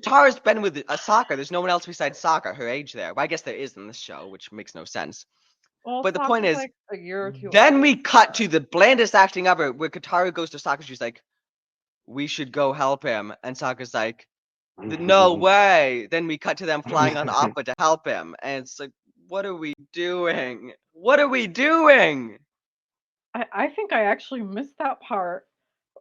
Katara's been with Sokka. There's no one else besides Sokka her age there. Well, I guess there is in this show, which makes no sense. Well, But the point Sokka's is, like a year or two then older we than cut her. to the blandest acting ever, where Katara goes to Sokka. She's like, "We should go help him," and Sokka's like, "No way." Then we cut to them flying on Appa to help him, and it's like, what are we doing? What are we doing? I think I actually missed that part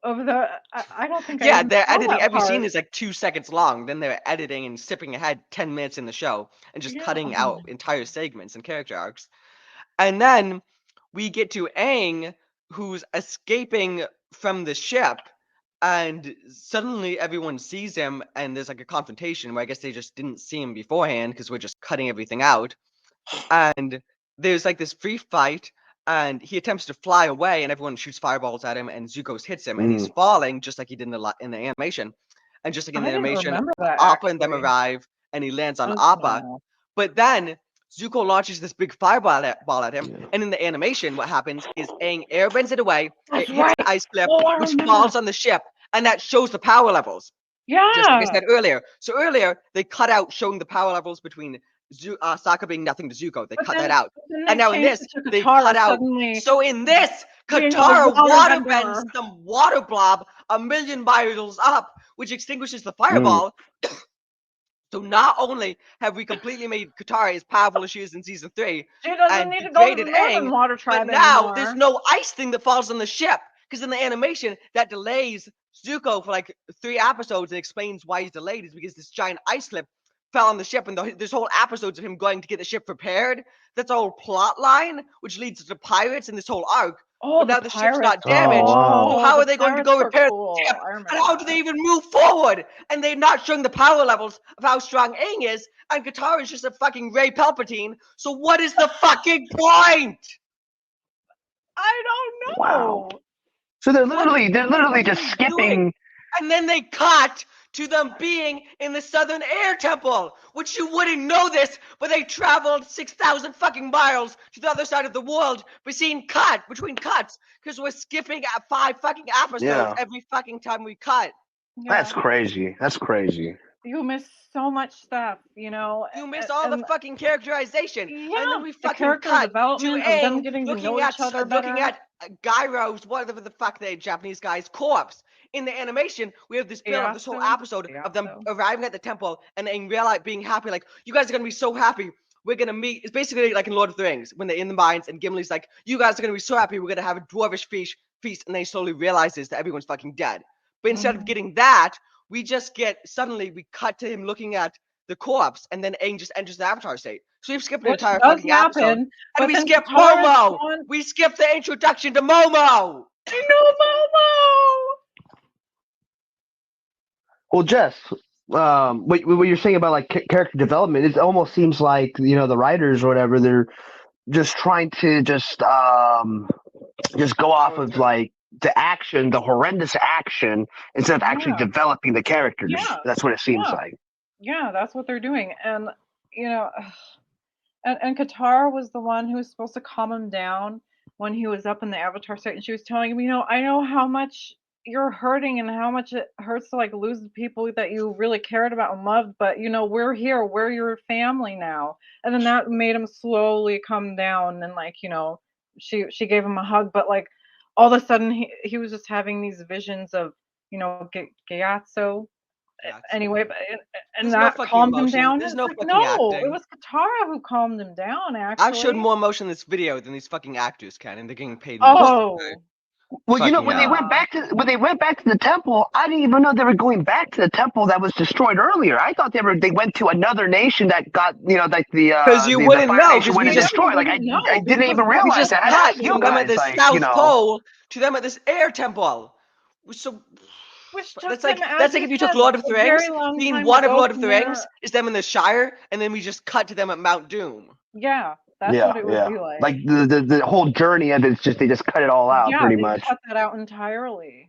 of the. I don't think I Yeah, even they're saw editing. that Every scene part. is like 2 seconds long. Then they're editing and skipping ahead 10 minutes in the show and just Yeah. cutting out entire segments and character arcs. And then we get to Aang, who's escaping from the ship, and suddenly everyone sees him, and there's like a confrontation where I guess they just didn't see him beforehand because we're just cutting everything out. And there's like this free fight, and he attempts to fly away, and everyone shoots fireballs at him, and Zuko hits him, and he's falling just like he did in the animation. And just like in I the didn't animation, remember that Appa and them actually. arrive, and he lands on Oh, Appa. no. But then Zuko launches this big fireball at him, and in the animation, what happens is Aang airbends it away, That's it hits right. an ice cliff, Oh, I which remember. falls on the ship, and that shows the power levels. Just like I Yeah. said earlier. So earlier, they cut out showing the power levels between Sokka being nothing to Zuko. They But cut then, that out. but then And they now in changed this, it to they Katara cut out. suddenly So in this, being a Katara water waterbender. bends some water blob a million miles up, which extinguishes the fireball. So not only have we completely made Katara as powerful as she is in season 3 She doesn't and need to go to degraded the Aang, Northern Water but Tribe now anymore. there's no ice thing that falls on the ship. Because in the animation, that delays Zuko for like 3 episodes and explains why he's delayed is because this giant ice cliff fell on the ship, and there's whole episodes of him going to get the ship prepared. That's a whole plot line, which leads to the pirates in this whole arc. Oh, But the now the ship's pirates. not damaged, so how The are they going to pirates go were repair cool. the ship? I remember And how do they even move forward? And they're not showing the power levels of how strong Aang is, and Katara is just a fucking Ray Palpatine. So what is the fucking point? I don't know. Wow. So they're literally just skipping. And then they cut to them being in the Southern Air Temple, which you wouldn't know this, but they traveled 6,000 fucking miles to the other side of the world between cuts, because we're skipping at 5 fucking episodes every fucking time we cut. Yeah. That's crazy. That's crazy. You miss so much stuff, you know. You missed all the fucking characterization. Yeah, And then we the fucking character cut to development of them Aang getting to know looking each other better. Gyro's, whatever the fuck the Japanese guy's corpse. In the animation, we have this build of this whole episode of them arriving at the temple and Aang being happy, like, you guys are gonna be so happy. We're gonna meet. It's basically like in Lord of the Rings when they're in the mines and Gimli's like, you guys are gonna be so happy. We're gonna have a dwarvish feast, and then he slowly realizes that everyone's fucking dead. But instead of getting that, we just get we cut to him looking at the corpse, and then Aang just enters the Avatar state. So we've skipped an entire fucking episode, and we skip Momo. We skip the introduction to Momo. I know Momo. Well, Jess, what you're saying about like character development, it almost seems like the writers or whatever, they're just trying to just go off of like the horrendous action instead of actually developing the characters. Yeah. That's what it seems like. Yeah, that's what they're doing, and and Katara was the one who was supposed to calm him down when he was up in the Avatar state, and she was telling him, I know how much you're hurting and how much it hurts to like lose the people that you really cared about and loved, but we're here, we're your family now. And then that made him slowly come down, and like she gave him a hug, but like all of a sudden he was just having these visions of Gyatso. Anyway, and that calmed him down. There's no fucking no, acting. It was Katara who calmed him down. Actually, I've showed more emotion in this video than these fucking actors can, and they're getting paid. Oh. Well, when they went back to the temple, I didn't even know they were going back to the temple that was destroyed earlier. I thought they went to another nation that got like the because you wouldn't know because we just destroyed. Like I didn't even realize that. I cut from them at the South Pole to them at this air temple. So that's like if you took Lord of the Rings, scene 1 of Lord of the Rings is them in the Shire, and then we just cut to them at Mount Doom. Yeah. That's what it would be like. Like the whole journey of it is just they just cut it all out pretty much. Cut that out entirely.